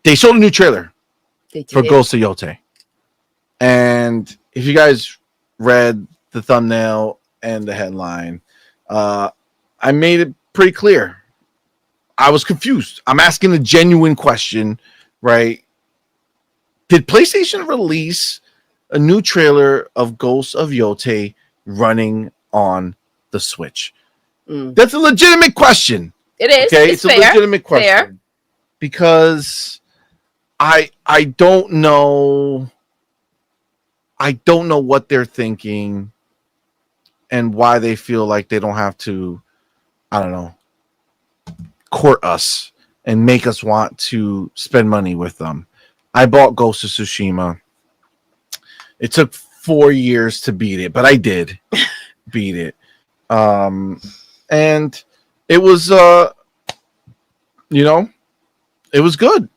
they showed a new trailer for did. Ghost of Yote. And if you guys read the thumbnail and the headline, I made it pretty clear. I was confused. I'm asking a genuine question, right? Did PlayStation release a new trailer of Ghost of Yote running on the Switch? That's a legitimate question. It is. Okay, it's a fair. legitimate question. Fair. Because I don't know. I don't know what they're thinking and why they feel like they don't have to, I don't know, court us and make us want to spend money with them. I bought Ghost of Tsushima. It took 4 years to beat it, but I did beat it. And it was, it was good.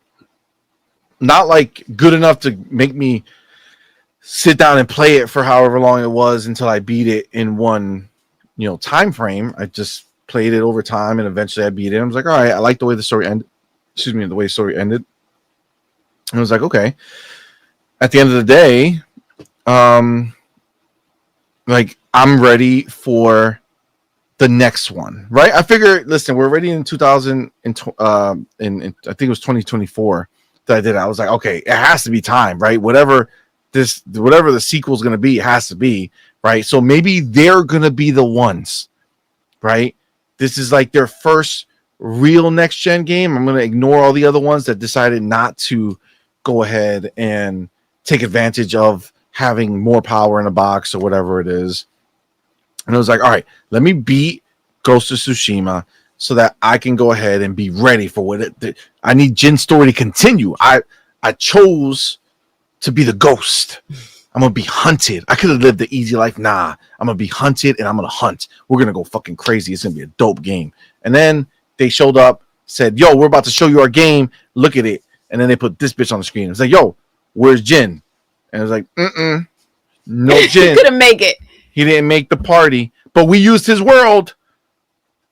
Not like good enough to make me sit down and play it for however long it was until I beat it in one, time frame. I just played it over time and eventually I beat it. I was like, all right, I like the way the story ended. Excuse me, the way the story ended. And I was like, okay. At the end of the day, like I'm ready for the next one, right? I figure, listen, we're already in 2000 I think it was 2024 that I did it. I was like, okay, it has to be time, right? Whatever the sequel is going to be, it has to be, right? So maybe they're going to be the ones, right? This is like their first real next gen game. I'm going to ignore all the other ones that decided not to go ahead and take advantage of having more power in a box or whatever it is. And I was like, all right, let me beat Ghost of Tsushima so that I can go ahead and be ready for what I need Jin's story to continue. I chose to be the ghost. I'm gonna be hunted. I could have lived the easy life. Nah, I'm gonna be hunted and I'm gonna hunt. We're gonna go fucking crazy. It's gonna be a dope game. And then they showed up, said, yo, we're about to show you our game. Look at it. And then they put this bitch on the screen. It's like, yo, where's Jin? And it was like, no Jin. Couldn't make it. He didn't make the party, but we used his world.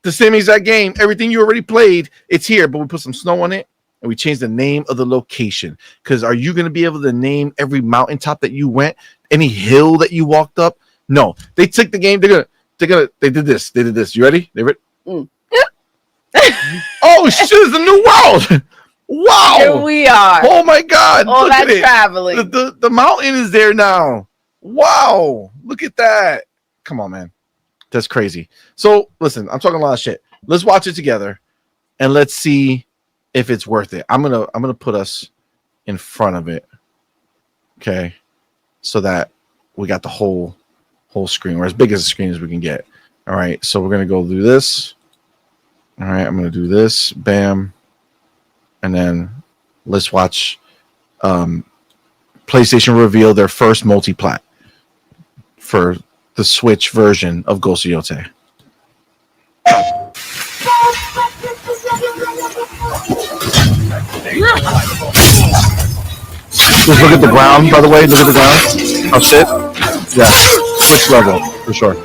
The same exact game. Everything you already played, it's here, but we put some snow on it and we changed the name of the location. Because are you going to be able to name every mountaintop that you went, any hill that you walked up? No, they took the game. They did this. You ready? They ready? Oh shit! It's a new world. Wow. Here we are. Oh my god. All look that at traveling. The mountain is there now. Wow. Look at that. Come on, man. That's crazy. So listen, I'm talking a lot of shit. Let's watch it together and let's see if it's worth it. I'm gonna put us in front of it. Okay. So that we got the whole screen, or as big as the screen as we can get. All right. So we're gonna go do this. All right, I'm gonna do this. Bam. And then let's watch PlayStation reveal their first multi-plat for the Switch version of Ghost of Yote. Just look at the ground, by the way. Look at the ground. Oh shit. Yeah. Switch level, for sure.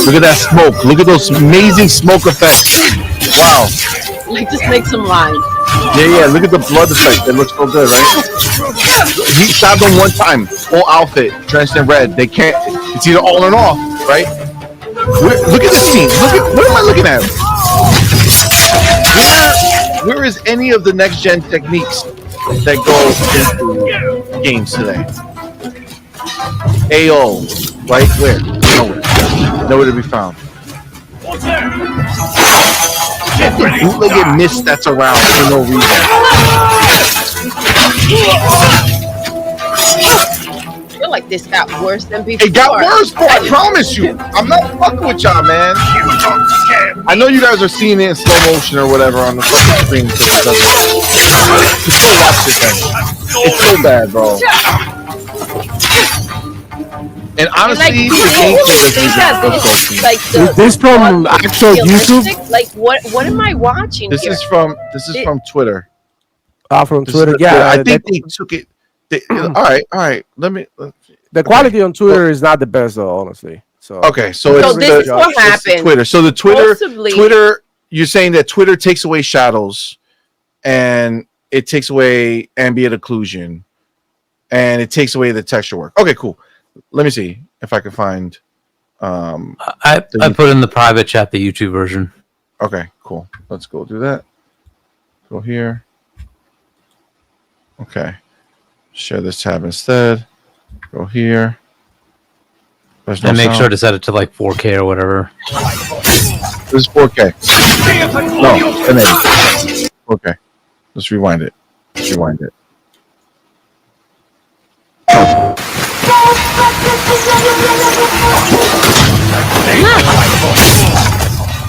Look at that smoke. Look at those amazing smoke effects. Wow. Like, just make some lines. Yeah. Look at the blood effect. It looks so good, right? He shot them one time. Full outfit, drenched in red. They can't. It's either all or off, right? Look at the scene. What am I looking at? Where is any of the next gen techniques that go into games today? AO, right? Where? Nowhere to be found. Bootlegged mist that's around for no reason. I feel like this got worse than before. It got worse, bro. I promise you. I'm not fucking with y'all, man. I know you guys are seeing it in slow motion or whatever on the fucking screen. So it doesn't. Just go watch this thing. It's so bad, bro. And honestly, this from actual YouTube. Like what am I watching? This is from Twitter. From Twitter, yeah. I think they took it. All right. Let me. The quality on Twitter is not the best, though, honestly. So okay, so it's this is what it's the happened. Twitter. So the Possibly. Twitter. You're saying that Twitter takes away shadows, and it takes away ambient occlusion, and it takes away the texture work. Okay, cool. Let me see if I can find. I put in the private chat the YouTube version. Okay, cool. Let's go do that. Go here. Okay. Share this tab instead. Go here. There's no And make sound. sure to set it to like 4K or whatever. This is 4K. No, 1080. Okay. Let's rewind it. Rewind it.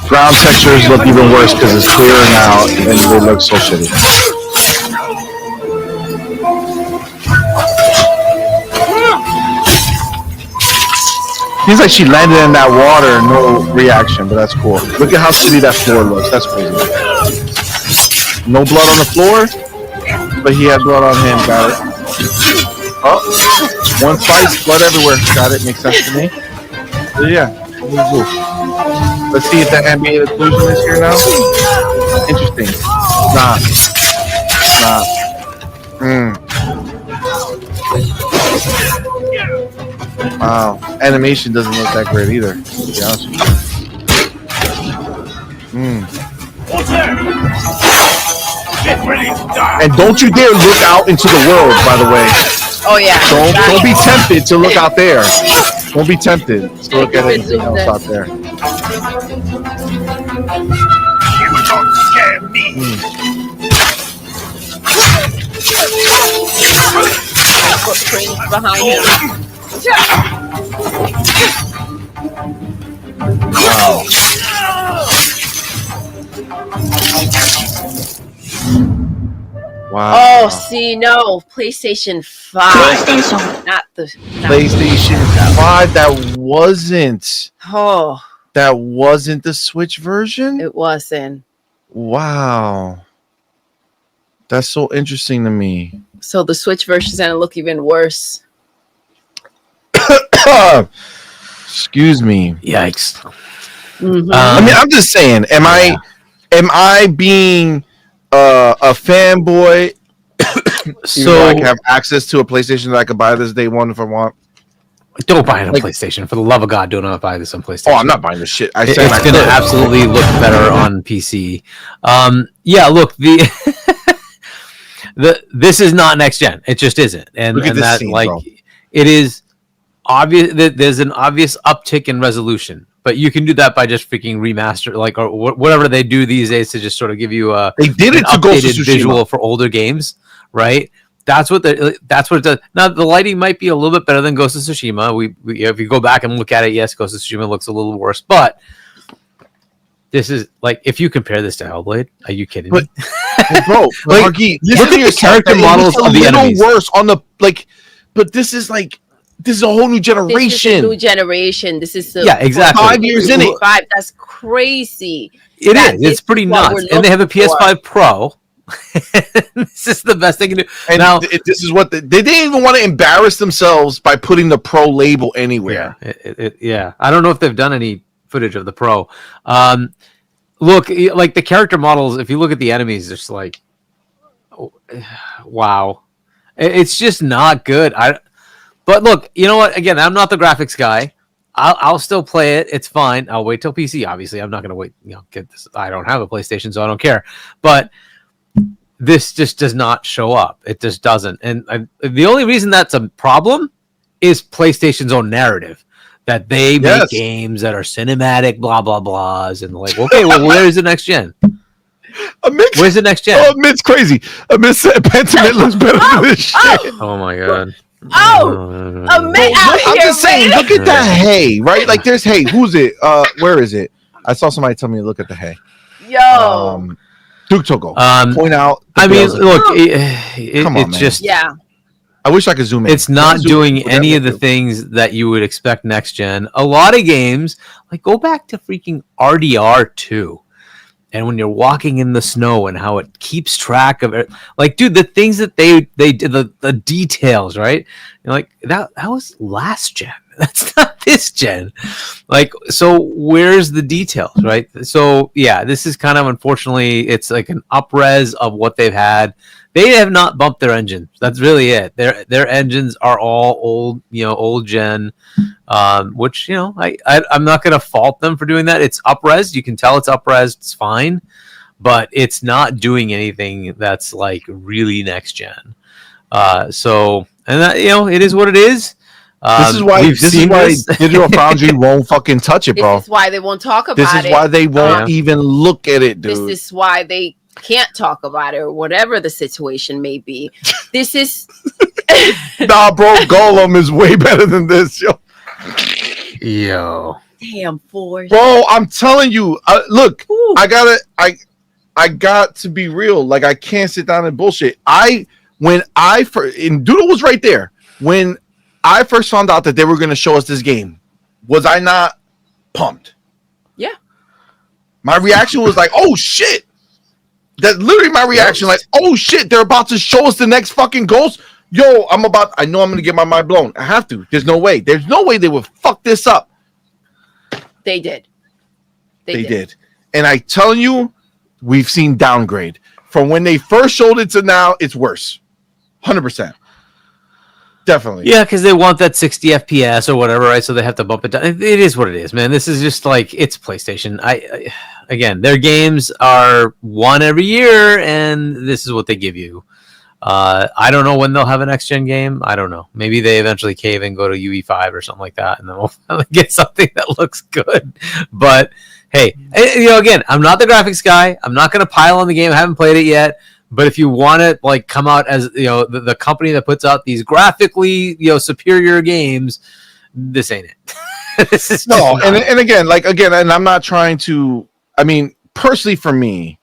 Ground textures look even worse because it's clearer now and they look so shitty. Seems like she landed in that water, no reaction, but that's cool. Look at how shitty that floor looks. That's crazy. No blood on the floor, but he had blood on him. Got it. Oh, one slice, blood everywhere. Got it. Makes sense to me. But yeah. Let's see if that ambient occlusion is here now. Interesting. Nah. Wow. Animation doesn't look that great either, to be honest with you. And don't you dare look out into the world, by the way. Oh yeah. Don't be tempted to look out there. Don't be tempted to look at anything else out there. You don't scare me. Footprints behind him. Wow. Wow. Oh, see, no, PlayStation 5. Not the PlayStation 5. That wasn't the Switch version? It wasn't. Wow. That's so interesting to me. So the Switch version's gonna look even worse. Excuse me. Yikes. Mm-hmm. I mean, I'm just saying, am I being a fanboy so I can have access to a PlayStation that I could buy this day one if I want? Don't buy it on PlayStation. For the love of God, do not buy this on PlayStation. Oh, I'm not buying this shit. It's going to absolutely look better on PC. Yeah, look, this is not next gen. It just isn't. And that scene, like, bro. It is obvious that there's an obvious uptick in resolution. But you can do that by just freaking remaster, like, or whatever they do these days to just sort of give you a updated visual for older games, right? That's what it does. Now the lighting might be a little bit better than Ghost of Tsushima. We if you go back and look at it, yes, Ghost of Tsushima looks a little worse, but this is like, if you compare this to Hellblade, are you kidding me? Bro, like, Margie, look at the character models of the enemies. Worse on the but this is a whole new generation. This is a new generation. This is exactly 5 years in it. That's crazy. It is. It's pretty nuts. And they have a PS5 Pro. This is the best they can do. And now, this is what they didn't even want to embarrass themselves by putting the Pro label anywhere. Yeah, I don't know if they've done any footage of the Pro. Look, like the character models, if you look at the enemies, it's like, wow, it's just not good. But look, you know what? Again, I'm not the graphics guy. I'll still play it. It's fine. I'll wait till PC. Obviously, I'm not going to wait. Get this. I don't have a PlayStation, so I don't care. But this just does not show up. It just doesn't. And the only reason that's a problem is PlayStation's own narrative that they make games that are cinematic, blah blah blahs, and like, okay, well, where's the next gen? Where's the next gen? Oh, Mitt's crazy. Pentiment looks better than this shit. Oh my god. I'm just saying, look at that hay, right? Like, there's hay. Who's it? Where is it? I saw somebody tell me to look at the hay. Yo. Duke Togo. Point out. I mean, look, it's just. Yeah. I wish I could zoom in. It's not doing any of the things that you would expect next gen. A lot of games, like, go back to freaking RDR2. And when you're walking in the snow and how it keeps track of it, like, dude, the things that they did, the details, right? You're like, that was last gen. That's not this gen. Like, so where's the details, right? So yeah, this is kind of, unfortunately, it's like an up-res of what they've had. They have not bumped their engines. That's really it. Their engines are all old, old gen. Which, I'm not going to fault them for doing that. It's up-res. You can tell it's up-res. It's fine, but it's not doing anything that's like really next gen. So, and that, it is what it is. This is why Digital Foundry won't fucking touch it, bro. This is why they won't talk about it. This is why they won't even look at it, dude. This is why they can't talk about it, or whatever the situation may be. This is nah, bro. Golem is way better than this, yo. Damn, Force. Bro, I'm telling you. Look, Ooh. I got to be real. Like, I can't sit down and bullshit. And Doodle was right there when I first found out that they were going to show us this game. Was I not pumped? Yeah. My reaction was like, "Oh shit!" That's literally my reaction. Like, "Oh shit!" They're about to show us the next fucking Ghost. Yo, I know I'm going to get my mind blown. I have to. There's no way. There's no way they would fuck this up. They did. They did. And I tell you, we've seen downgrade from when they first showed it to now. It's worse. 100%. Definitely. Yeah, because they want that 60 FPS or whatever, right? So they have to bump it down. It is what it is, man. This is just like, it's PlayStation. Again, their games are one every year, and this is what they give you. I don't know when they'll have a next gen game. I don't know. Maybe they eventually cave and go to UE5 or something like that, and then we'll finally get something that looks good. But hey, again, I'm not the graphics guy. I'm not going to pile on the game. I haven't played it yet. But if you want to like come out as the company that puts out these graphically superior games, this ain't it. This is no. And again, and I'm not trying to. I mean, personally, for me,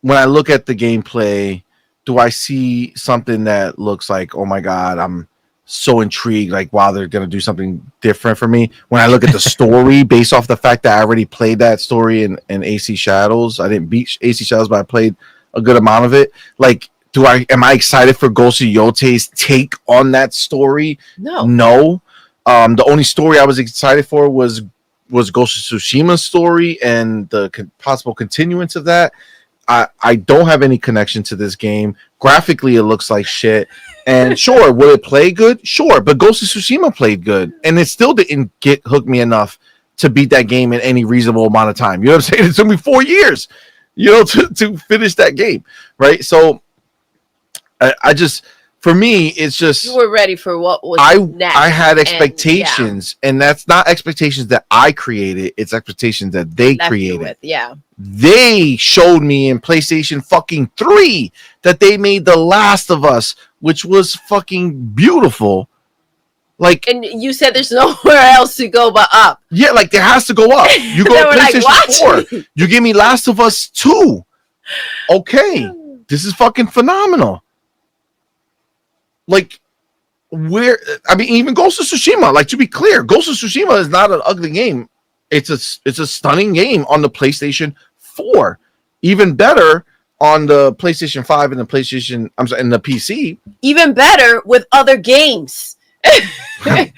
when I look at the gameplay, do I see something that looks like, oh my god, I'm so intrigued, like, wow, they're gonna do something different for me? When I look at the story, based off the fact that I already played that story in AC Shadows, I didn't beat AC Shadows, but I played a good amount of it. Like, am I excited for Ghost of Yotei's take on that story? No. The only story I was excited for was Ghost of Tsushima's story and the possible continuance of that. I don't have any connection to this game. Graphically, it looks like shit. And sure, will it play good? Sure, but Ghost of Tsushima played good, and it still didn't hook me enough to beat that game in any reasonable amount of time. You know what I'm saying? It took me 4 years, to finish that game, right? So I just, for me, it's just, you were ready for what was next. I had expectations, and that's not expectations that I created. It's expectations that they created. Yeah. They showed me in PlayStation fucking 3 that they made The Last of Us, which was fucking beautiful. Like, and you said there's nowhere else to go but up. Yeah, like, there has to go up. You go to PlayStation 4. You give me Last of Us 2. Okay, this is fucking phenomenal. Like, even Ghost of Tsushima, like, to be clear, Ghost of Tsushima is not an ugly game. It's a stunning game on the PlayStation 4. Even better on the PlayStation 5 and the PlayStation, and the PC. Even better with other games. It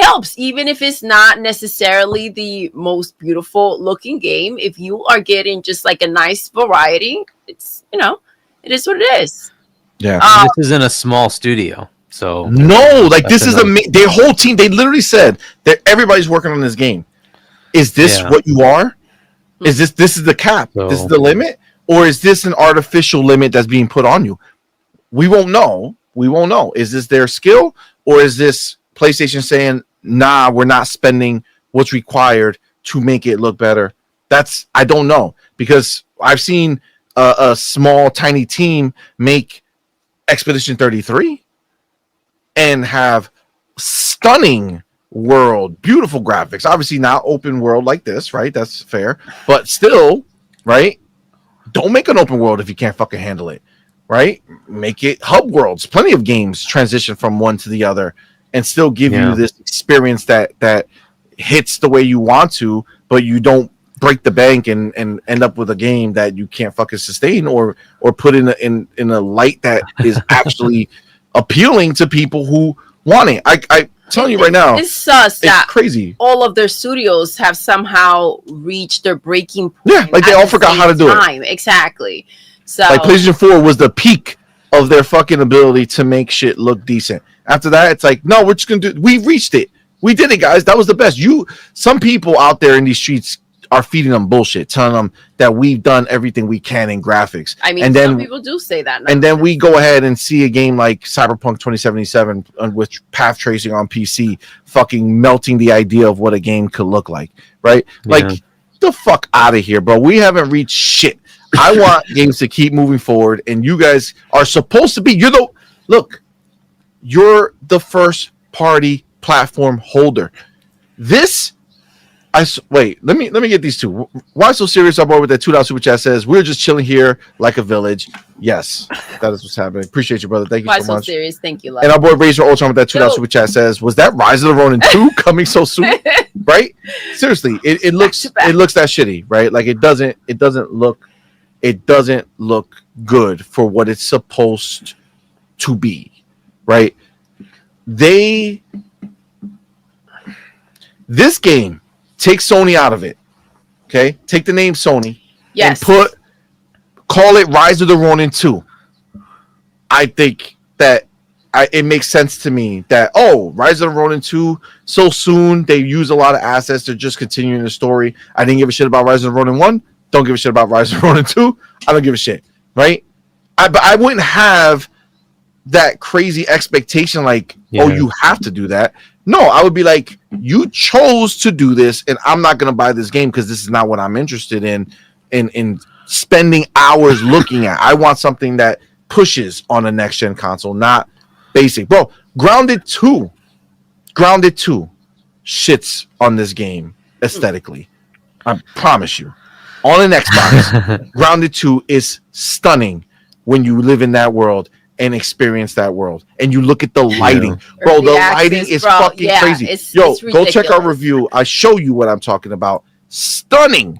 helps, even if it's not necessarily the most beautiful looking game. If you are getting just like a nice variety, it's it is what it is. Yeah, this isn't a small studio, so no, like, this is their whole team. They literally said that everybody's working on this game. Is this what you are? Is this is the cap? So, this is the limit, or is this an artificial limit that's being put on you? We won't know. Is this their skill, or is this PlayStation saying, nah, we're not spending what's required to make it look better? I don't know, because I've seen a small, tiny team make Expedition 33 and have stunning world, beautiful graphics. Obviously not open world like this, right? That's fair. But still, right? Don't make an open world if you can't fucking handle it, right? Make it hub worlds. Plenty of games transition from one to the other and still give you this experience that hits the way you want to, but you don't break the bank and end up with a game that you can't fucking sustain or put in a light that is actually appealing to people who want it. I telling you right now, it's sus that crazy. All of their studios have somehow reached their breaking point. Yeah, like they all forgot how to do it. Exactly. So like PlayStation 4 was the peak of their fucking ability to make shit look decent. After that, it's like, no, we're just gonna do. We reached it. We did it, guys. That was the best. Some people out there in these streets are feeding them bullshit, telling them that we've done everything we can in graphics. I mean, and then, some people do say that now. And then we go ahead and see a game like Cyberpunk 2077 with path tracing on PC fucking melting the idea of what a game could look like, right? Yeah. Like, the fuck out of here, bro. We haven't reached shit. I want games to keep moving forward, and you guys are supposed to be. You're the first party platform holder. Wait, let me get these two. Why so serious? I'm board with that $2 super chat says we're just chilling here like a village. Yes, that is what's happening. Appreciate you, brother. Thank you Why so much. Serious? Thank you, love. And our boy Razor Ultron with that $2 super chat says, was that Rise of the Ronin 2 coming so soon? Right? Seriously, it looks that shitty, right? Like it doesn't look good for what it's supposed to be, right? This game take Sony out of it. Okay? Take the name Sony and call it Rise of the Ronin 2. I think that it makes sense to me that, Rise of the Ronin 2, so soon, they use a lot of assets, they're just continuing the story. I didn't give a shit about Rise of the Ronin 1, don't give a shit about Rise of the Ronin 2, I don't give a shit, right? But I wouldn't have that crazy expectation like, you have to do that. No, I would be like, you chose to do this, and I'm not going to buy this game because this is not what I'm interested in spending hours looking at. I want something that pushes on a next-gen console, not basic. Bro, Grounded 2 shits on this game aesthetically. I promise you. On an Xbox, Grounded 2 is stunning when you live in that world and experience that world. And you look at the lighting. Bro, the lighting is fucking crazy. It's go check our review. I show you what I'm talking about. Stunning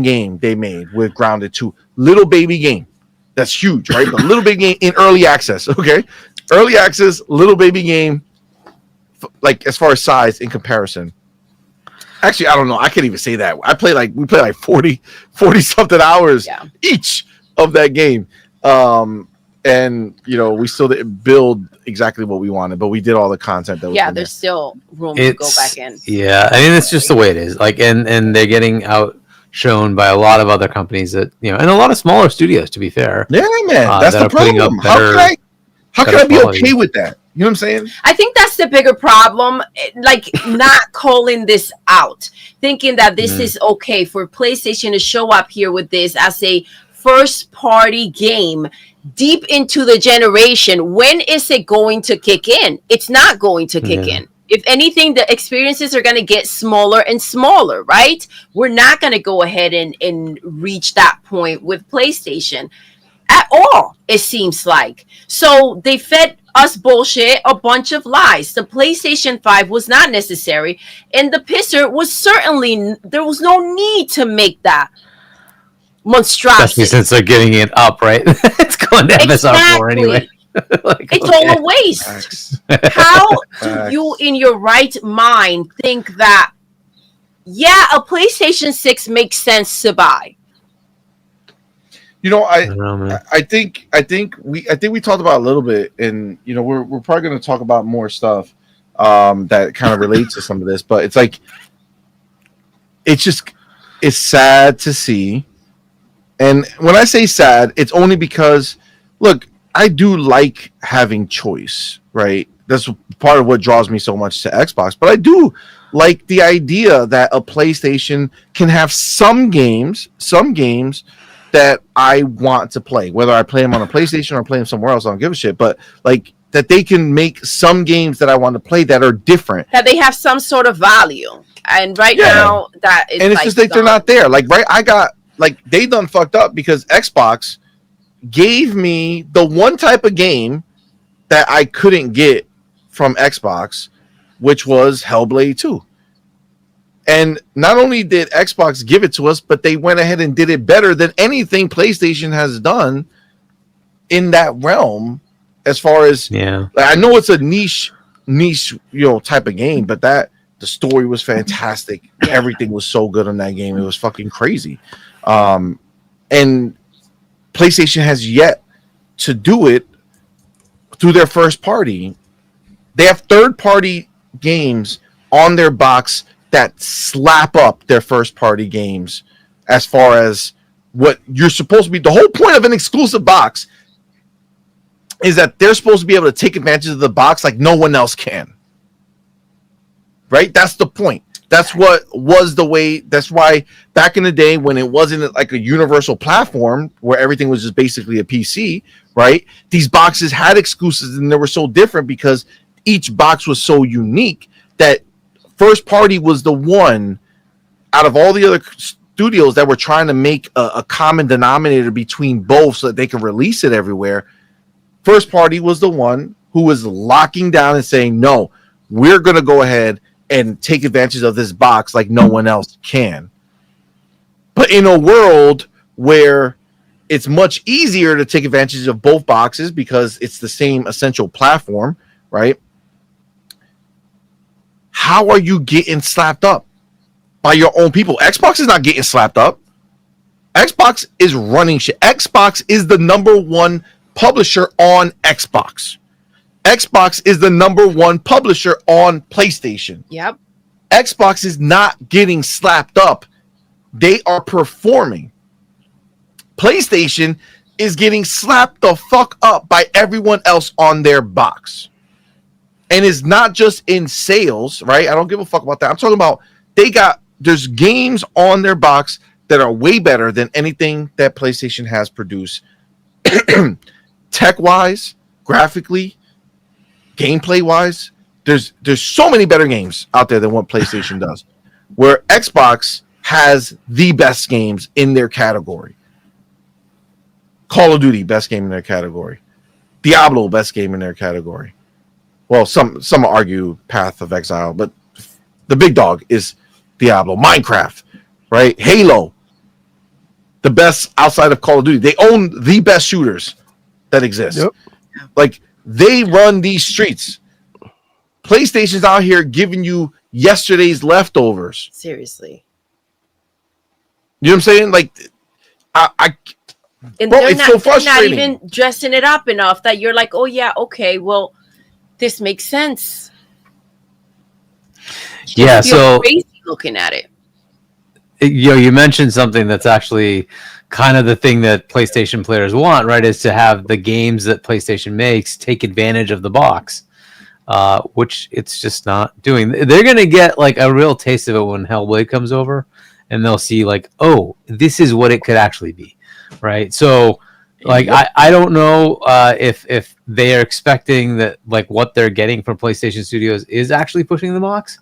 game they made with Grounded 2. Little baby game. That's huge, right? But little baby game in early access, okay? Early access, little baby game, like as far as size in comparison. Actually, I don't know. I can't even say that. We play like 40 something hours each of that game. And we still didn't build exactly what we wanted, but we did all the content that was there's still room to go back in. Yeah, I mean, it's just the way it is. Like, and they're getting outshone by a lot of other companies that and a lot of smaller studios. To be fair, yeah, man, that's the problem. How can I be okay with that? You know what I'm saying? I think that's the bigger problem. Like, not calling this out, thinking that this is okay for PlayStation to show up here with this as a first party game deep into the generation. When is it going to kick in? It's not going to kick in. If anything, the experiences are going to get smaller and smaller, right? We're not going to go ahead and reach that point with PlayStation at all, it seems like. So they fed us bullshit, a bunch of lies. The PlayStation 5 was not necessary, and the pisser was certainly, there was no need to make that monstrosity. Especially since they're getting it up, right? It's going to MSR4 anyway. It's all a waste. How do you, in your right mind, think that a PlayStation 6 makes sense to buy? I think we talked about a little bit, and we're probably going to talk about more stuff that kind of relates to some of this, but it's like it's sad to see. And when I say sad, it's only because, look, I do like having choice, right? That's part of what draws me so much to Xbox. But I do like the idea that a PlayStation can have some games that I want to play. Whether I play them on a PlayStation or play them somewhere else, I don't give a shit. But like that they can make some games that I want to play that are different. That they have some sort of value. And now that is, and it's just like they're not there. Like, right, they done fucked up because Xbox gave me the one type of game that I couldn't get from Xbox, which was Hellblade 2. And not only did Xbox give it to us, but they went ahead and did it better than anything PlayStation has done in that realm. As far as I know, it's a niche, type of game, but the story was fantastic. Everything was so good on that game. It was fucking crazy. And PlayStation has yet to do it through their first party. They have third party games on their box that slap up their first party games as far as what you're supposed to be. The whole point of an exclusive box is that they're supposed to be able to take advantage of the box like no one else can. Right? That's the point. That's what was the way. That's why back in the day when it wasn't like a universal platform where everything was just basically a PC, right? These boxes had exclusives and they were so different because each box was so unique that first party was the one out of all the other studios that were trying to make a common denominator between both so that they could release it everywhere. First party was the one who was locking down and saying, no, we're going to go ahead and take advantage of this box like no one else can. But in a world where it's much easier to take advantage of both boxes because it's the same essential platform, right? How are you getting slapped up by your own people? Xbox is not getting slapped up. Xbox is running shit. Xbox is the number one publisher on Xbox. Xbox is the number one publisher on PlayStation. Yep. Xbox is not getting slapped up. They are performing. PlayStation is getting slapped the fuck up by everyone else on their box. And it's not just in sales, right? I don't give a fuck about that. I'm talking about there's games on their box that are way better than anything that PlayStation has produced. Tech-wise, graphically, gameplay-wise, there's so many better games out there than what PlayStation does. Where Xbox has the best games in their category. Call of Duty, best game in their category. Diablo, best game in their category. Well, some argue Path of Exile, but the big dog is Diablo. Minecraft, right? Halo, the best outside of Call of Duty. They own the best shooters that exist. Yep. Like, they run these streets. PlayStation's out here giving you yesterday's leftovers. Seriously. You know what I'm saying? Like, and bro, they're it's not, so they're not frustrating. even dressing it up enough that you're like, oh yeah, okay, well, this makes sense. Yeah, so crazy looking at it. You mentioned something that's actually kind of the thing that PlayStation players want, right? Is to have the games that PlayStation makes take advantage of the box, which it's just not doing. They're gonna get like a real taste of it when Hellblade comes over, and they'll see like, oh, this is what it could actually be, right? So, like, I don't know if they are expecting that like what they're getting from PlayStation Studios is actually pushing the box.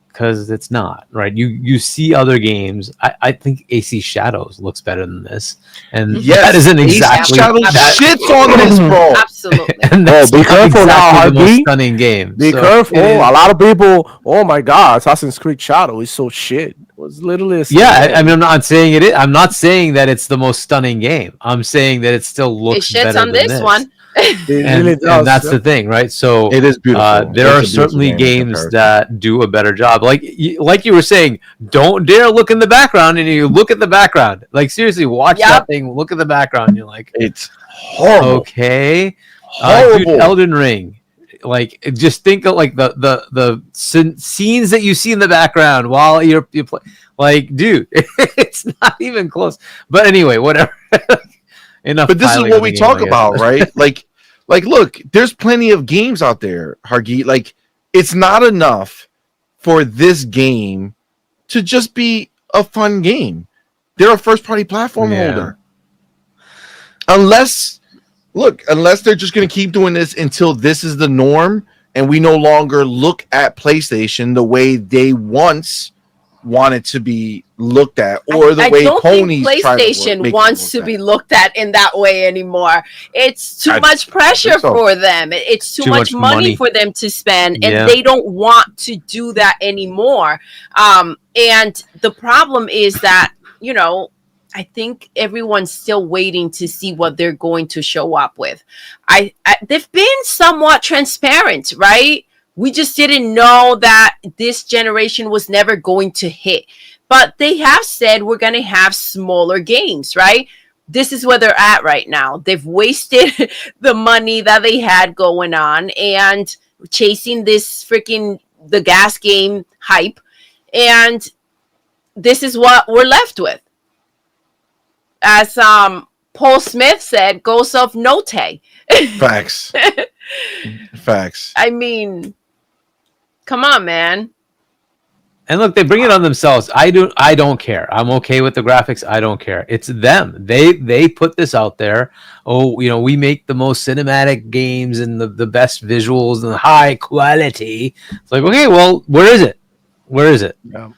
Because it's not, right? You see other games. I think AC Shadows looks better than this, and that isn't exactly AC Shadows shits on this, bro. Absolutely. And that's be careful exactly now, the most RB. stunning game. Be careful. A lot of people. Oh my God, Assassin's Creed Shadow is so shit. It was literally I mean, I'm not saying it is. I'm not saying that it's the most stunning game. I'm saying that it still looks it shits better on than this one. And that's the thing, right? So it is beautiful. There are certainly games that do a better job. Like you were saying, don't dare look in the background, and you look at the background. Like, seriously, watch that thing. Look at the background. And you're like, it's horrible. Okay, horrible. Dude, Elden Ring. Like, just think of like the scenes that you see in the background while you play. Like, dude, it's not even close. But anyway, whatever. Enough. But this is what we talk about, right? Like, look, there's plenty of games out there, Hargeet. Like, it's not enough for this game to just be a fun game. They're a first-party platform holder. Unless they're just going to keep doing this until this is the norm, and we no longer look at PlayStation the way they once want it to be looked at, or the I way don't think Ponies try to PlayStation make it wants to looked be at. looked at in that way anymore. It's too much pressure think so. for them. It's too much money for them to spend, Yeah. and they don't want to do that anymore. And the problem is that, you know, I think everyone's still waiting to see what they're going to show up with. They've been somewhat transparent, right? We just didn't know that this generation was never going to hit. But they have said we're going to have smaller games, right? This is where they're at right now. They've wasted the money that they had going on and chasing this freaking the gas game hype. And this is what we're left with. As Paul Smith said, Ghost of Yote. Facts. Facts. I mean, come on, man. And look, they bring it on themselves. I don't care. I'm okay with the graphics. I don't care. It's them. They put this out there. Oh, you know, we make the most cinematic games and the best visuals and high quality. It's like, okay, well, where is it? Where is it? Yeah.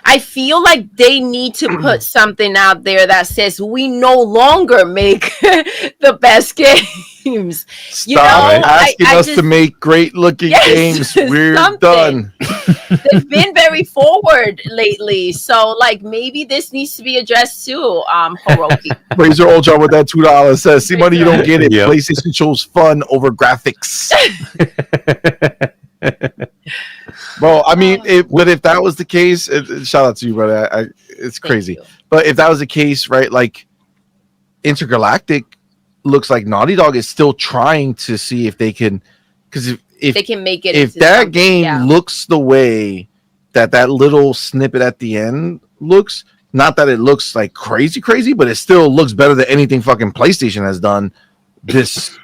I feel like they need to put something out there that says we no longer make the best games. Stop You know, asking I us just- to make great looking Yes, games. We're something. done. They've been very forward lately, so like maybe this needs to be addressed too. Hiroki. Razor Ultron with that $2 says, "See money, you don't get it. Yep. PlayStation chose fun over graphics." Well, I mean, but if that was the case, shout out to you, brother. It's crazy. Thank you. But if that was the case, right? Like Intergalactic looks like Naughty Dog is still trying to see if they can, because if They can make it. if into that something, game yeah. looks the way that little snippet at the end looks, not that it looks like crazy, but it still looks better than anything fucking PlayStation has done this,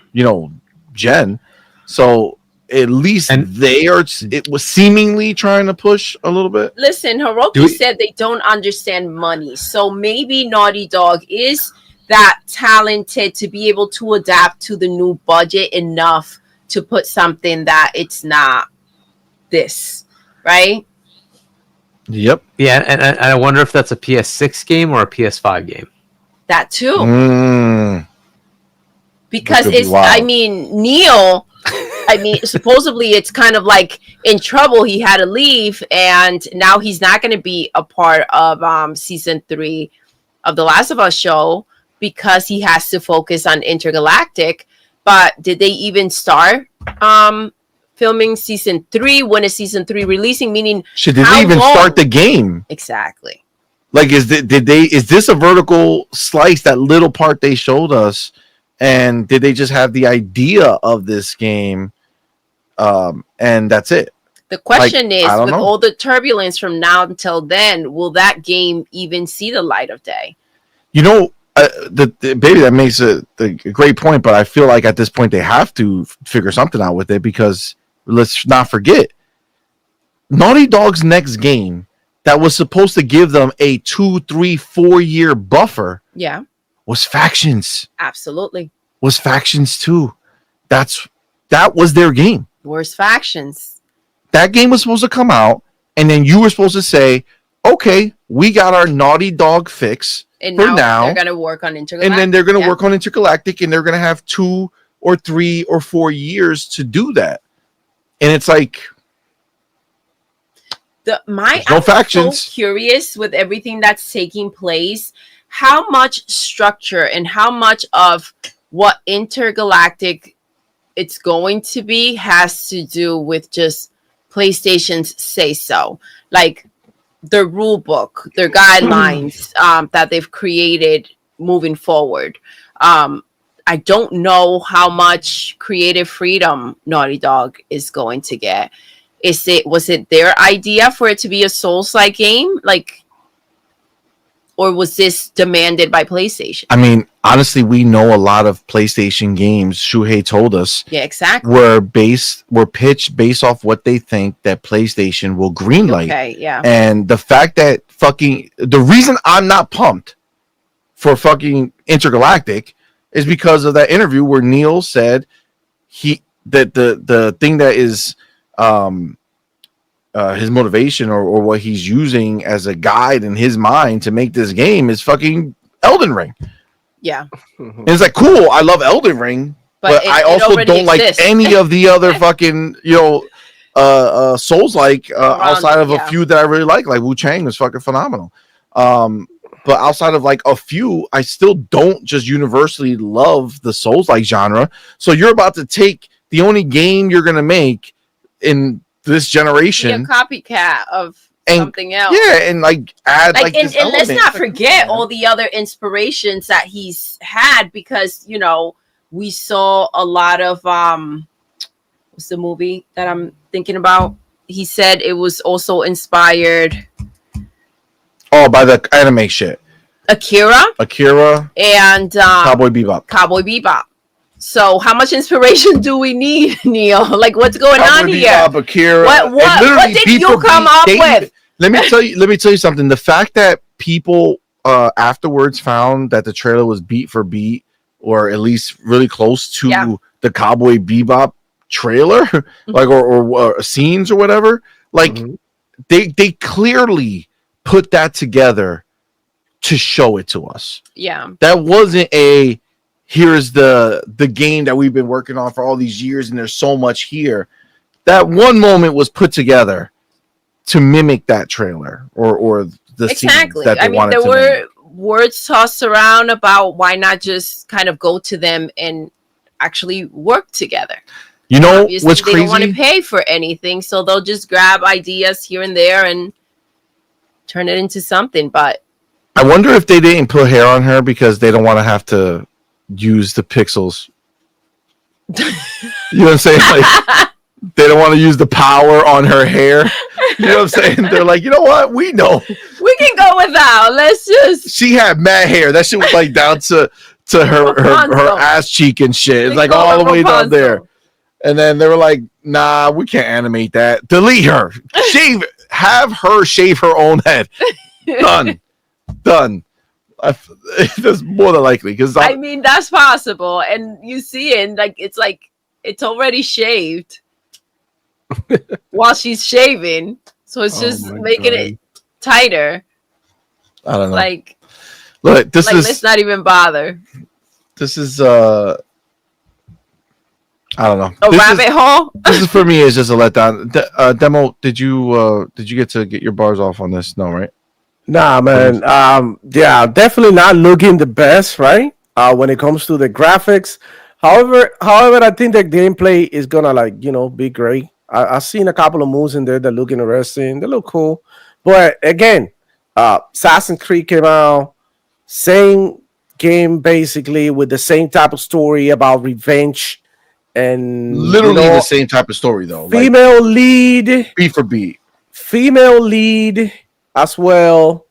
gen. So at least it was seemingly trying to push a little bit. Listen, Hiroki said they don't understand money. So maybe Naughty Dog is that talented to be able to adapt to the new budget enough to put something that it's not this, right? Yep. Yeah, and I wonder if that's a PS6 game or a PS5 game. That too. Because That could be it's, wild. I mean, Neil, supposedly it's kind of like in trouble. He had to leave, and now he's not going to be a part of season 3 of the Last of Us show because he has to focus on Intergalactic. But did they even start filming season 3? When is season 3 releasing? Meaning, Did they how even long? start the game? Exactly. Like, is this a vertical slice, that little part they showed us? And did they just have the idea of this game? And that's it. The question is, I don't with know. all the turbulence from now until then, will that game even see the light of day? The baby, that makes a great point, but I feel like at this point they have to figure something out with it, because let's not forget, Naughty Dog's next game that was supposed to give them a 2, 3, 4 year buffer Yeah, was Factions. absolutely. Was Factions 2. That was their game. Worst factions. That game was supposed to come out, and then you were supposed to say, okay, we got our Naughty Dog fix And for now, now, they're going to work on Intergalactic. and then they're going to Yeah. work on Intergalactic, and they're going to have 2 or 3 or 4 years to do that. And it's like, I'm no factions. so curious with everything that's taking place, how much structure and how much of what Intergalactic it's going to be has to do with just PlayStation's say so, like their rule book, their guidelines that they've created moving forward. I don't know how much creative freedom Naughty Dog is going to get. Was it their idea for it to be a Souls-like game, or was this demanded by PlayStation? I mean, honestly, we know a lot of PlayStation games, Shuhei told us, Yeah, exactly. were pitched based off what they think that PlayStation will greenlight. Okay, yeah. And the fact that the reason I'm not pumped for fucking Intergalactic is because of that interview where Neil said that the thing that is his motivation or what he's using as a guide in his mind to make this game is fucking Elden Ring. Yeah. And it's like, cool, I love Elden Ring, but I also don't like any of the other fucking, Souls like outside of a few that I really like Wu Chang was fucking phenomenal. But outside of like a few, I still don't just universally love the Souls like genre. So you're about to take the only game you're gonna make in this generation, a copycat of something else. Yeah, and like add like and let's not forget all the other inspirations that he's had, because we saw a lot of what's the movie that I'm thinking about? He said it was also inspired by the anime shit. Akira and Cowboy Bebop. So how much inspiration do we need, Neil? Like, what's going on here? Bebop, Akira. What did you come up with? Let me tell you something. The fact that people afterwards found that the trailer was beat for beat, or at least really close to the Cowboy Bebop trailer, like or scenes or whatever, like they clearly put that together to show it to us. Yeah, that wasn't a here's the game that we've been working on for all these years and there's so much here. That one moment was put together to mimic that trailer or the exactly. That they wanted there to were mimic. Words tossed around about why not just kind of go to them and actually work together. Obviously, what's crazy? They don't want to pay for anything, so they'll just grab ideas here and there and turn it into something. But I wonder if they didn't put hair on her because they don't want to have to use the pixels. You know what I'm saying? Like, they don't want to use the power on her hair. You know what I'm saying? They're like, you know what? We know. We can go without. Let's just. She had mad hair. That shit was like down to her ass cheek and shit. It's like all the way down there. And then they were like, nah, we can't animate that. Delete her. Have her shave her own head. Done. That's more than likely, because I mean, that's possible, and you see it, like it's already shaved while she's shaving, so it's just making it tighter. I don't know. Like, look, let's not even bother. This is I don't know. A rabbit hole. This is for me is just a letdown. Demo, did you get to get your bars off on this? No, right? Nah, man. Yeah, definitely not looking the best, right? When it comes to the graphics. However, I think the gameplay is gonna be great. I've seen a couple of moves in there that look interesting. They look cool. But again, Assassin's Creed came out, same game basically with the same type of story about revenge and literally the same type of story though. Female lead, beat for beat. Female lead as well.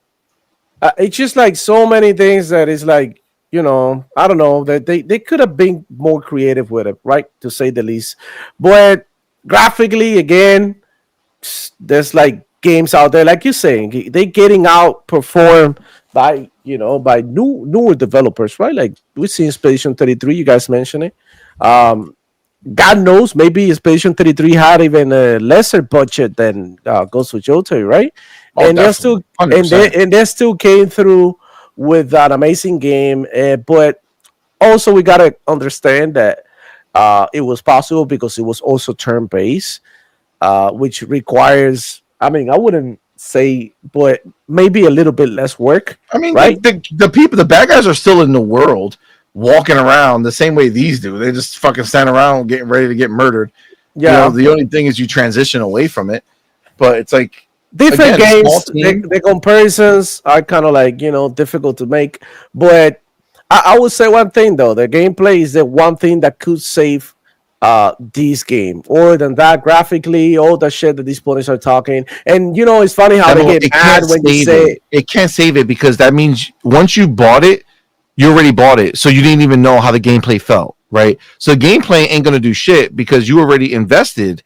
It's just like so many things that is like, I don't know, that they could have been more creative with it, right? To say the least. But graphically, again, there's like games out there, like you're saying, they getting outperformed by newer developers, right? Like we see Expedition 33, you guys mentioned it. God knows, maybe Expedition 33 had even a lesser budget than Ghost of Yōtei, right? And they still came through with that amazing game. But also we gotta understand that it was possible because it was also turn-based, which requires, I wouldn't say, but maybe a little bit less work. I mean, right? The people, the bad guys are still in the world, walking around the same way these do. They just fucking stand around getting ready to get murdered. Yeah. The only thing is you transition away from it, but it's like different games. The comparisons are kind of like, difficult to make. But I would say one thing though, the gameplay is the one thing that could save this game. Other than that, graphically, all the shit that these ponies are talking, and it's funny how they get mad when you say it can't save it, because that means once you bought it, you already bought it, so you didn't even know how the gameplay felt, right? So the gameplay ain't gonna do shit because you already invested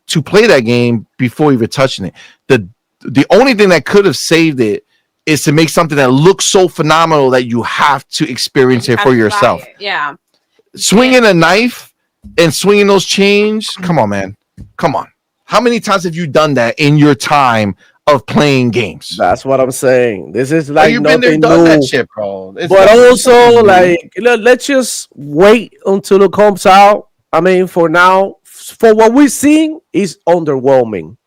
to play that game before even touching it. The only thing that could have saved it is to make something that looks so phenomenal that you have to experience it for yourself. Yeah, swinging a knife and swinging those chains. Come on, man. Come on. How many times have you done that in your time of playing games? That's what I'm saying. This is Oh, like you've been there, nothing done that new. shit, bro. It's But nothing also, new. like, let's just wait until it comes out. I mean, for now, for what we're seeing, is underwhelming.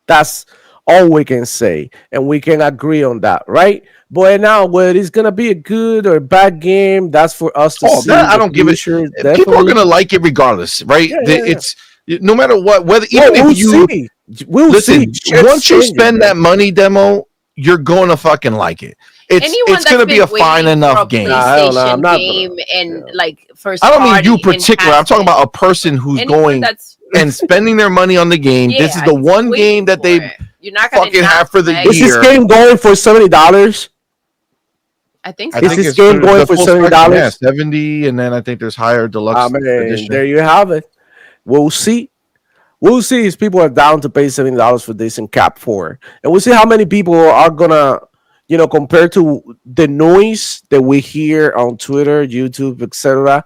That's all we can say, and we can agree on that, right? But now, whether it's gonna be a good or bad game, that's for us to Oh, see that in I the don't give it. future. People are Definitely, gonna like it regardless, right? yeah, yeah, yeah. It's no matter what, whether Well, even we'll if you see. We'll see. listen, Shit's once you changing, spend man. that money, demo, you're gonna fucking like it. Anyone It's that's gonna be been a fine waiting for a enough game. Nah, hell no, I'm PlayStation not gonna. game and Yeah. like first I don't mean party you and particular. I'm has talking been, about a person who's anyone going that's and spending their money on the game. This is yeah, the he's one waiting game that for they it. You're not gonna fucking not have for the play Is it. this year. game going for $70? I think I so. Is think this it's game for going the for full spectrum, yeah, $70? 70, and then I think there's higher I deluxe mean, edition. there you have it. We'll see. We'll see if people are down to pay $70 for this in Cap 4. And we'll see how many people are gonna, compared to the noise that we hear on Twitter, YouTube, etc.,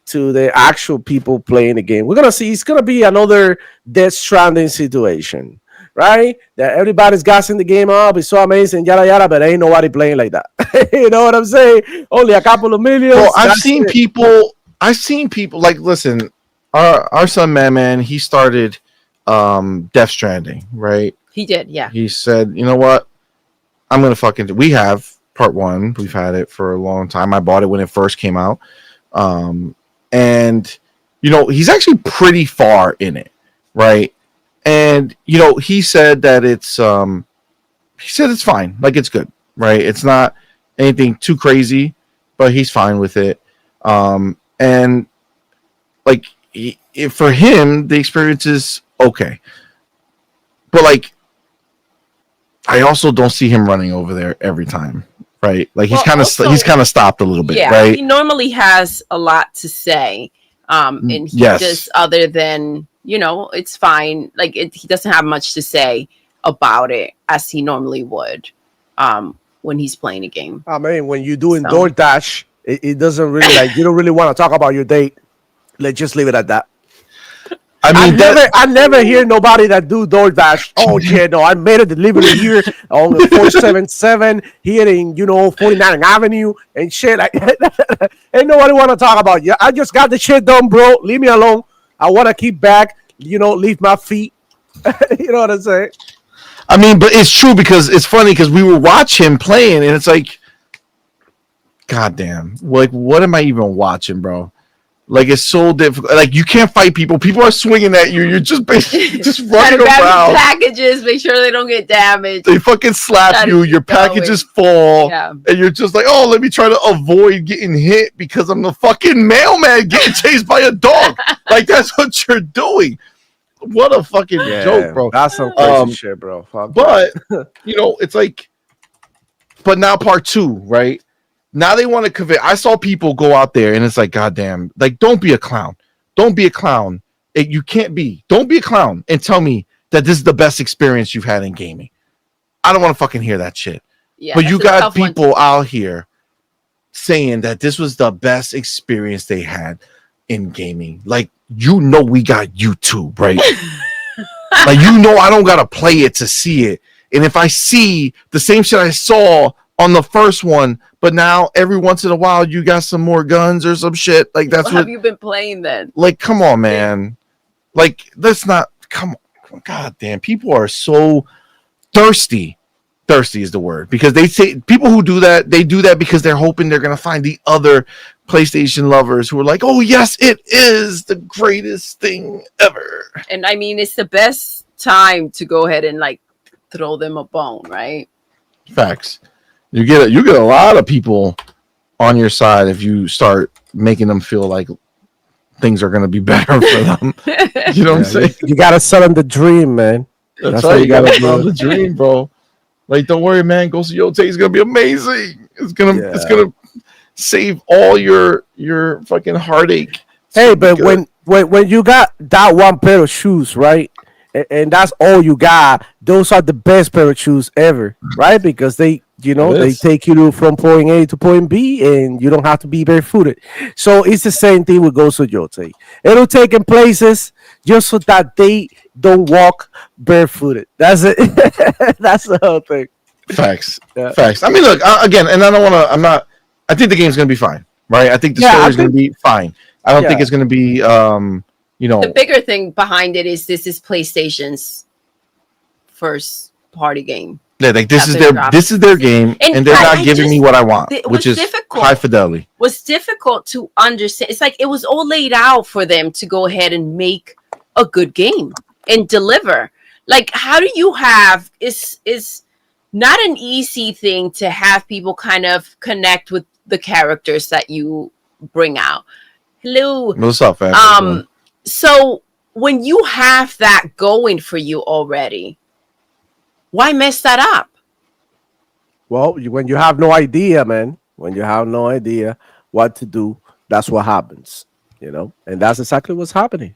to the actual people playing the game. We're gonna see it's gonna be another Death Stranding situation, right? That everybody's gassing the game up, it's so amazing, yada yada, but ain't nobody playing like that. You know what I'm saying? Only a couple of millions. Bro, I've that's seen it. people. I've seen people like listen. Our son, man, he started Death Stranding, right? He did, yeah. He said, you know what? I'm gonna fucking. We have part one. We've had it for a long time. I bought it when it first came out, and he's actually pretty far in it, right? And he said that it's fine, like it's good, right? It's not anything too crazy, but he's fine with it. And like for him, the experience is okay, but like I also don't see him running over there every time, right? Like Well, also- he's kind of stopped a little bit, Yeah, right? he normally has a lot to say. And he Yes. just other than, it's fine. Like he doesn't have much to say about it as he normally would when he's playing a game. I mean, when you're doing So- DoorDash, it doesn't really you don't really want to talk about your date. Let's just leave it at that. I mean, I never hear nobody that do DoorDash. Oh yeah, no, I made a delivery here on the 477 here in 49th Avenue and shit. Like, ain't nobody want to talk about you. I just got the shit done, bro. Leave me alone. I want to keep back. Leave my feet. You know what I'm saying? I mean, but it's true because it's funny because we will watch him playing and it's like, goddamn, like what am I even watching, bro? Like it's so difficult. Like you can't fight people. People are swinging at you. You're just basically just running Grab his around. packages, make sure they don't get damaged. They fucking slap Gotta you. keep Your packages fall, Yeah. and you're just like, oh, let me try to avoid getting hit because I'm the fucking mailman getting chased by a dog. Like that's what you're doing. What a fucking joke, bro. That's some crazy shit, bro. Fuck But it's like, but now part two, right? Now they want to convey. I saw people go out there, and it's like, goddamn, like don't be a clown. Don't be a clown. You can't be. Don't be a clown and tell me that this is the best experience you've had in gaming. I don't want to fucking hear that shit. Yeah, But that's you a got tough one. people out here saying that this was the best experience they had in gaming. Like, we got YouTube, right? Like, I don't got to play it to see it. And if I see the same shit I saw on the first one, but now every once in a while you got some more guns or some shit, like that's What what have you been playing then? like come on, man. Like let's not come on. God damn, people are so thirsty. Thirsty is the word, because they say people who do that, they do that because they're hoping they're gonna find the other PlayStation lovers who are like, oh yes, it is the greatest thing ever. And I mean, it's the best time to go ahead and like throw them a bone, right? Facts. You get a lot of people on your side if you start making them feel like things are gonna be better for them. You know what I'm saying? You gotta sell them the dream, man. That's how right. you You gotta gotta live the dream, bro. Like, don't worry, man. Go see Yote. It's gonna be amazing. It's gonna save all your fucking heartache. Hey, So but good. when you got that one pair of shoes, right? And that's all you got. Those are the best pair of shoes ever, right? Because they You know, It they is. take you from point A to point B, and you don't have to be barefooted. So it's the same thing with Ghost of Yōtei. It'll take them places just so that they don't walk barefooted. That's it. That's the whole thing. Facts. Yeah. Facts. I mean, look, again, and I don't want to, I'm not, I think the game's going to be fine, right? I think the Yeah, story I is going to be fine. I don't think Yeah. it's going to be, you know, The bigger thing behind it is this is PlayStation's first party game. yeah, like this that is they're their dropping. game, And and they're I not giving me just- what I want, it which was is difficult. high fidelity. Was difficult to understand. It's like it was all laid out for them to go ahead and make a good game and deliver. Like, how do you have is not an easy thing to have people kind of connect with the characters that you bring out. Hello. What's up, fam? So when you have that going for you already, why mess that up? Well, when you have no idea, man, when you have no idea what to do, that's what happens, you know, and that's exactly what's happening.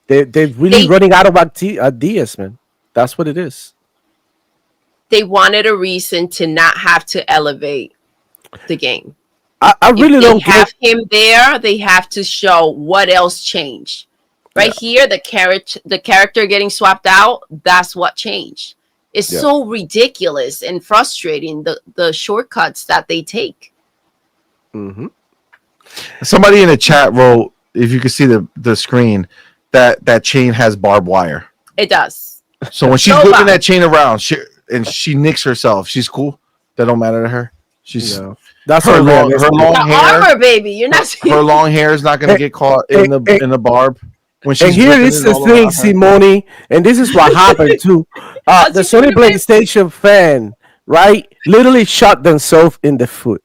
They're really They- running out of ideas, man. That's what it is. They wanted a reason to not have to elevate the game. I really If they don't have get. him there, they have to show what else changed. Right here, the character getting swapped out, that's what changed. It's Yeah. so ridiculous and frustrating, the shortcuts that they take. Mhm. Somebody in the chat wrote, if you can see the screen, that chain has barbed wire. It does. So when she's So whipping bad. that chain around, she nicks herself. She's cool. That don't matter to her. She's Yeah. That's her all long, realistic. her long The hair. armor, baby. You're not Her long hair is not going to get caught in the barb when she's And here whipping is it the all thing, around her. CMoney, and this is what happened too. The As you Sony put it in- PlayStation fan, right, literally shot themselves in the foot,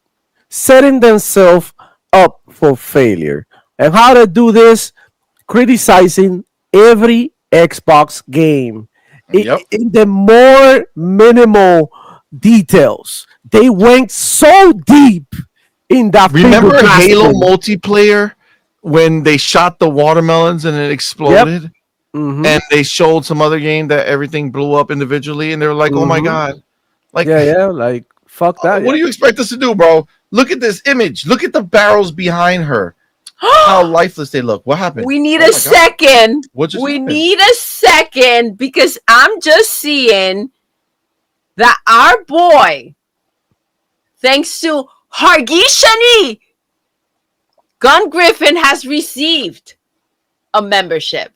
setting themselves up for failure. And how to do this? Criticizing every Xbox game Yep. in the more minimal details. They went so deep in that. Remember finger Halo blasting. multiplayer when they shot the watermelons and it exploded? Mhm. And they showed some other game that everything blew up individually, and they were like, "Oh my Mhm. god!" Like, Yeah, like fuck that. what do you expect us to do, bro? Look at this image. Look at the barrels behind her. How lifeless they look. What happened? We need Oh a my God. second. What just We happened? need a second because I'm just seeing that our boy, thanks to Hargishani, Gun Griffin has received a membership.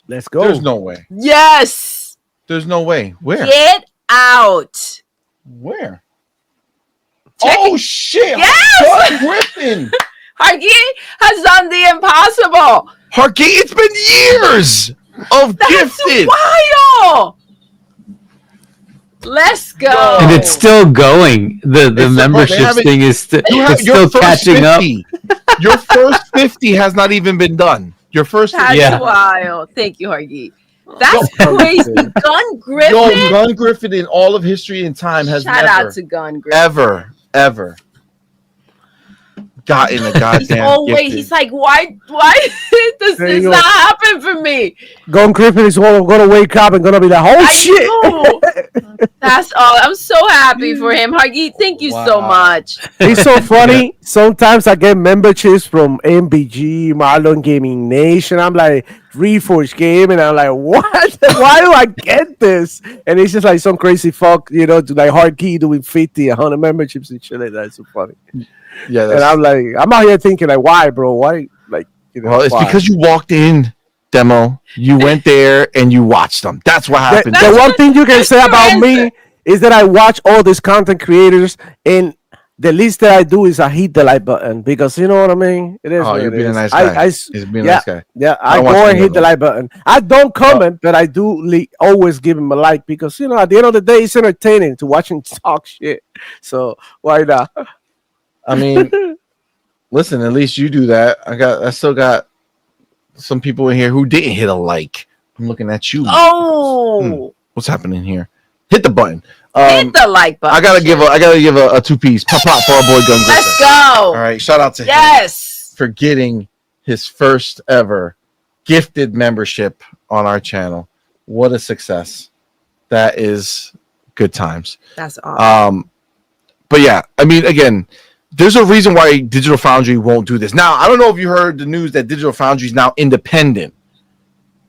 Let's go. There's no way. Yes. There's no way. Where? Get out. Where? Check Oh shit! Yes! Gun Griffin. Hargi has done the impossible. Harky, it's been years of That's gifted. wild. Let's go. And it's still going. The It's- membership they haven't- thing is You have it's still catching up. Your first 50 has not even been done. Your first That's Yeah. wild. Thank you, Hargi. That's Yo, crazy. Gun Griffin. No, Gun Griffin in all of history and time has Shout never, out to Gun Griffin. ever gotten a He's goddamn always gifted. he's like, why does There you this go. not happen for me? Gun Griffin is gonna wake up and gonna be like, oh I shit. know. That's all. I'm so happy for him. Hargi, thank you so Wow. much. It's so funny. Sometimes I get memberships from MBG, Marlon Gaming Nation. I'm like, Reforge Game, and I'm like, what? Why do I get this? And it's just like some crazy fuck, you know, like hard key doing 50, 100 memberships and shit like that. It's so funny. Yeah, And that's, I'm like, I'm out here thinking like, why, bro? Why? Like, you know, well, it's why? because you walked in, Demo. You went there and you watched them. That's what happened. The one thing you can say about me answer. is that I watch all these content creators, and the least that I do is I hit the like button because you know what I mean. It is. Oh, what you're it being a is. nice guy. He's being a yeah, nice guy. yeah. I I don't go watch and any hit of the them. like button. I don't comment, but I do always give him a like because you know at the end of the day, it's entertaining to watch him talk shit. So why not? I mean, listen, at least you do that. I still got some people in here who didn't hit a like. I'm looking at you. Oh, What's happening here? Hit the button. hit the like button. I gotta give a 2-piece pop for our boy Gun Griffin. Let's go. All right, shout out to him Yes. for getting his first ever gifted membership on our channel. What a success! That is good times. That's awesome. But yeah, I mean, again, there's a reason why Digital Foundry won't do this. Now, I don't know if you heard the news that Digital Foundry is now independent.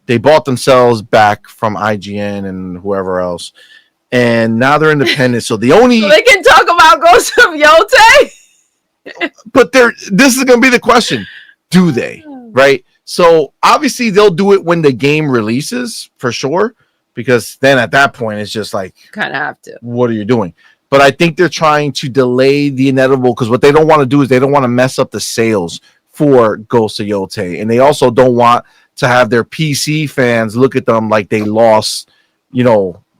They bought themselves back from IGN and whoever else, and now they're independent. So the only So they can talk about Ghost of Yote. but this is going to be the question: do they? Right? So obviously they'll do it when the game releases for sure, because then at that point it's just like, Kind of have to. what are you doing? But I think they're trying to delay the inevitable, because what they don't want to do is they don't want to mess up the sales for Ghost of Yōtei, and they also don't want to have their PC fans look at them like they lost,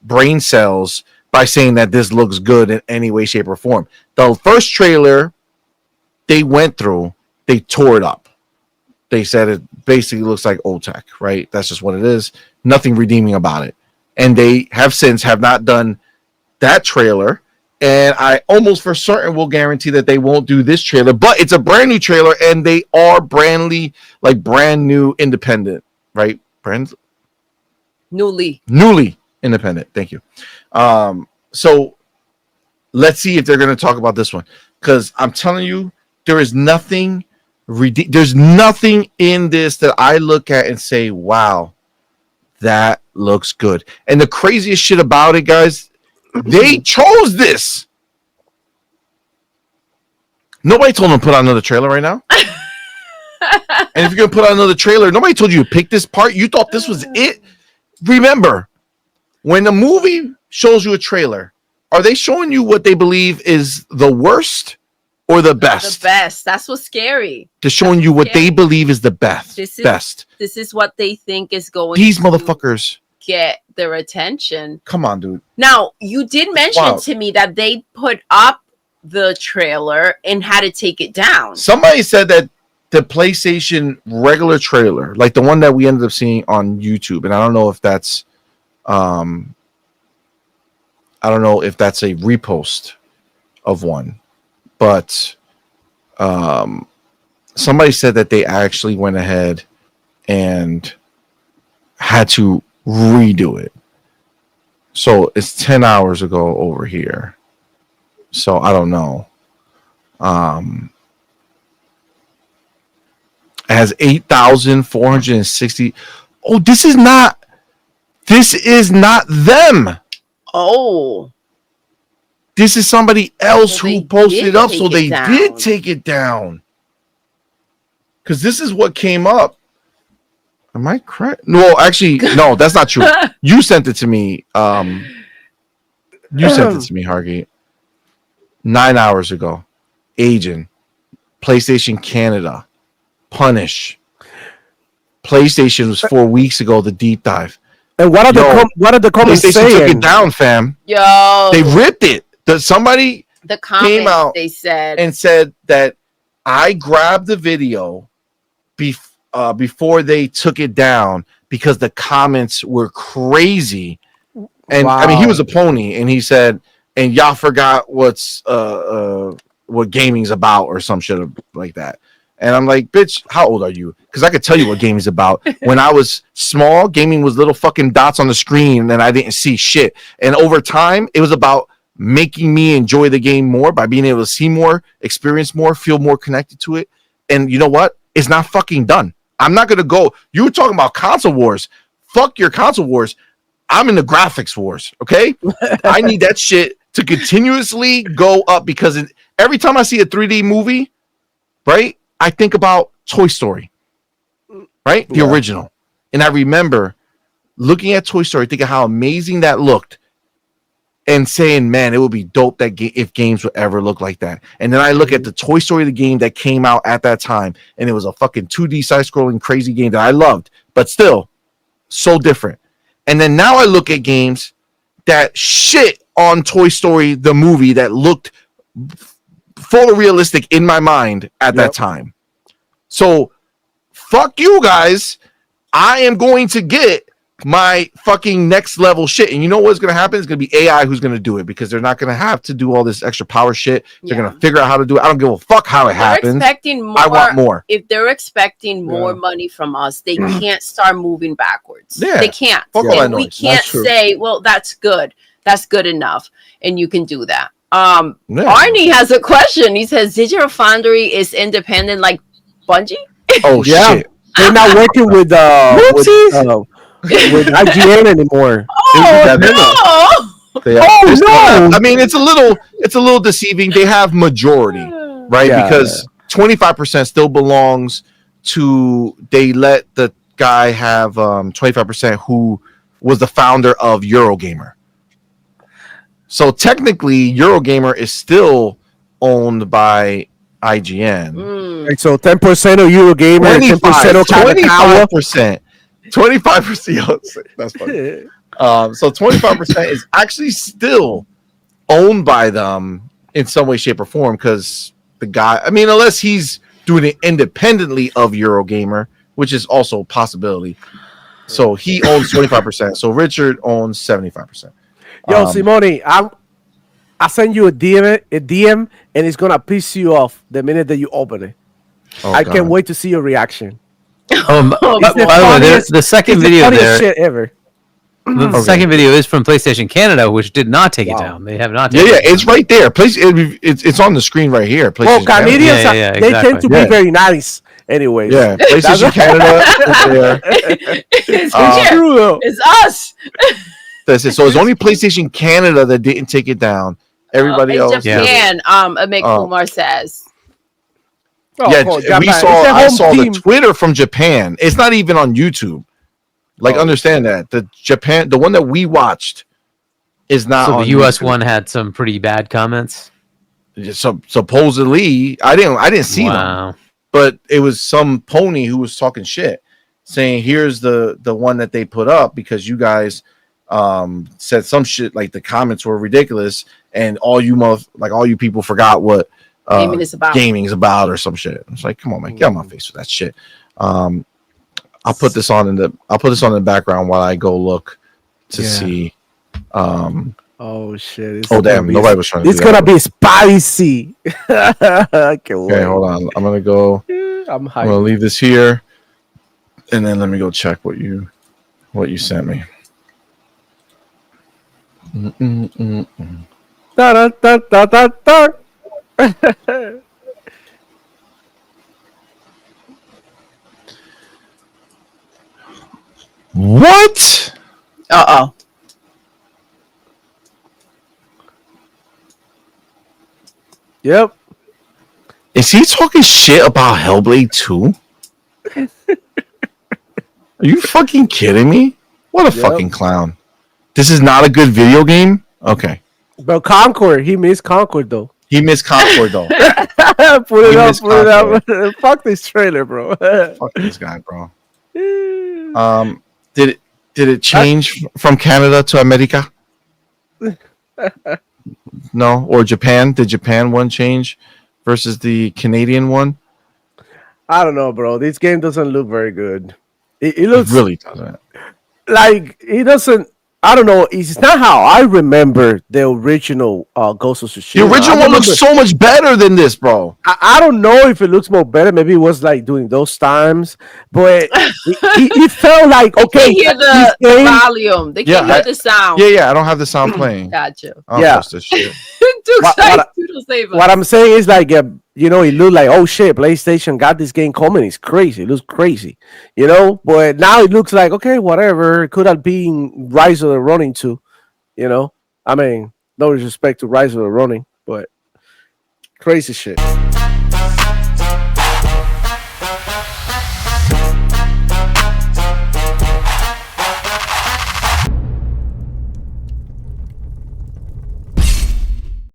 brain cells by saying that this looks good in any way, shape, or form. The first trailer they went through, they tore it up. They said it basically looks like old tech, right? That's just what it is. Nothing redeeming about it. And they have not done that trailer. And I almost for certain will guarantee that they won't do this trailer, but it's a brand new trailer, and they are brand new independent, right? Newly independent. Thank you. So let's see if they're going to talk about this one, because I'm telling you, there is nothing. There's nothing in this that I look at and say, "Wow, that looks good." And the craziest shit about it, guys, they chose this. Nobody told them to put out another trailer right now. And if you're going to put out another trailer, nobody told you to pick this part. You thought this was it. Remember, when the movie shows you a trailer, are they showing you what they believe is the worst or the best? The best. That's what's scary. They're showing you what they believe is the best. This is what they think is going These to motherfuckers get their attention. Come on, dude. Now, you did mention to me that they put up the trailer and had to take it down. Somebody said that the PlayStation regular trailer, like the one that we ended up seeing on YouTube, and I don't know if that's a repost of one, but somebody said that they actually went ahead and had to redo it. So it's 10 hours ago over here. So I don't know. It has 8,460. Oh, this is not them. Oh. This is somebody else who posted it up. So they down. did take it down. Because this is what came up. Am I correct? No, actually, no, that's not true. You sent it to me. You sent it to me, Hargate. 9 hours ago. Agent. PlayStation Canada. Punish. PlayStation was 4 weeks ago, the deep dive. And what are the comments PlayStation saying? took it down, fam. Yo. They ripped it. Somebody came out they said and said that I grabbed the video before they took it down because the comments were crazy. And I mean, he was a pony, and he said, and y'all forgot what gaming's about or some shit like that. And I'm like, bitch, how old are you? Because I could tell you what gaming's about. When I was small, gaming was little fucking dots on the screen and I didn't see shit. And over time, it was about making me enjoy the game more by being able to see more, experience more, feel more connected to it. And you know what? It's not fucking done. I'm not going to go. You were talking about console wars. Fuck your console wars. I'm in the graphics wars, okay? I need that shit to continuously go up because every time I see a 3D movie, right, I think about Toy Story, right? The original. And I remember looking at Toy Story, thinking how amazing that looked and saying, man, it would be dope if games would ever look like that. And then I look at the Toy Story, the game that came out at that time, and it was a fucking 2D side-scrolling crazy game that I loved, but still so different. And then now I look at games that shit on Toy Story, the movie, that looked photorealistic in my mind at that time. So fuck you guys. I am going to get my fucking next level shit. And you know what's going to happen? It's going to be AI who's going to do it because they're not going to have to do all this extra power shit. They're going to figure out how to do it. I don't give a fuck how it happens. Expecting more, I want more. If they're expecting more money from us, they can't start moving backwards. Yeah. They can't. Fuck all that And we noise. can't say, well, that's good. That's good enough. And you can do that. Yeah. Arnie has a question. He says, Digital Foundry is independent like Bungie? Oh Yeah. shit! They're not working with IGN anymore. Oh, They are. Oh, They still have- no! I mean, it's a little deceiving. They have majority, right? Yeah, Because 25% still belongs to. They let the guy have 25% who was the founder of Eurogamer. So technically, Eurogamer is still owned by IGN. Like, so 10% of Eurogamer, 10% of Kanakawa. 25%. 25%. That's funny. So 25% is actually still owned by them in some way, shape, or form because the guy, I mean, unless he's doing it independently of Eurogamer, which is also a possibility. So he owns 25%. So Richard owns 75%. Yo, Simone, I send you a DM, and it's gonna piss you off the minute that you open it. Oh, I God. can't wait to see your reaction. By It's the way, funniest- the second it's video the funniest there. shit ever. The second video is from PlayStation Canada, which did not take it Wow. down. They have not. Yeah, Taken yeah, it down. it's right there. It's on the screen right here. Well, PlayStation Canada. Canadians, Yeah, they tend to exactly. be Yeah. very nice. Anyways, Yeah, PlayStation Canada is there. it's It's true though. It's us. That's it. So it's only PlayStation Canada that didn't take it down. Everybody in else. Japan, Amit Kumar says. Oh, Yeah, cool, we Japan. saw. It's a I home saw team. the Twitter from Japan. It's not even on YouTube. Like, understand that the one that we watched, is not. So on the US YouTube. one had some pretty bad comments. Supposedly, I didn't see them, Wow. but it was some pony who was talking shit, saying, "Here's the one that they put up because you guys said some shit like the comments were ridiculous and all you people forgot what Gaming is about. gaming's about or some shit." It's like, come on, man, get on my face with that shit. I'll put this on in the background while I go look to see. Oh shit! It's Oh gonna damn! be- Nobody was trying to. It's do gonna that. be spicy. I can't wait. Okay, hold on. I'm gonna go. I'm I'm hyped. gonna leave this here, and then let me go check what you sent me. Da, da, da, da, da, da. What? Uh-oh. Yep. Is he talking shit about Hellblade 2? Are you fucking kidding me? What a Yep. fucking clown. This is not a good video game? Okay. But Concord, he missed Concord though. He missed Concord though. Put it He up, missed put it up. Fuck this trailer, bro. Fuck this guy, bro. Did it change from Canada to America? No, or Japan? Did Japan one change versus the Canadian one? I don't know, bro. This game doesn't look very good. It It looks really doesn't. like it doesn't. I don't know. It's not how I remember the original Ghost of The Tsushima. original I one remember- looks so much better than this, bro. I don't know if it looks more better. Maybe it was like during those times, but it felt like They okay. can't hear this the game- volume. They can't Yeah, hear the sound. Yeah, I don't have the sound playing. Gotcha. I don't Yeah. trust this shit. Duke's What- like, what- Doodle save us. What I'm saying is like, it looked like, oh shit, PlayStation got this game coming. It's crazy. It looks crazy, But now it looks like, okay, whatever. It could have been Rise of the Running too, I mean, no disrespect to Rise of the Running, but crazy shit.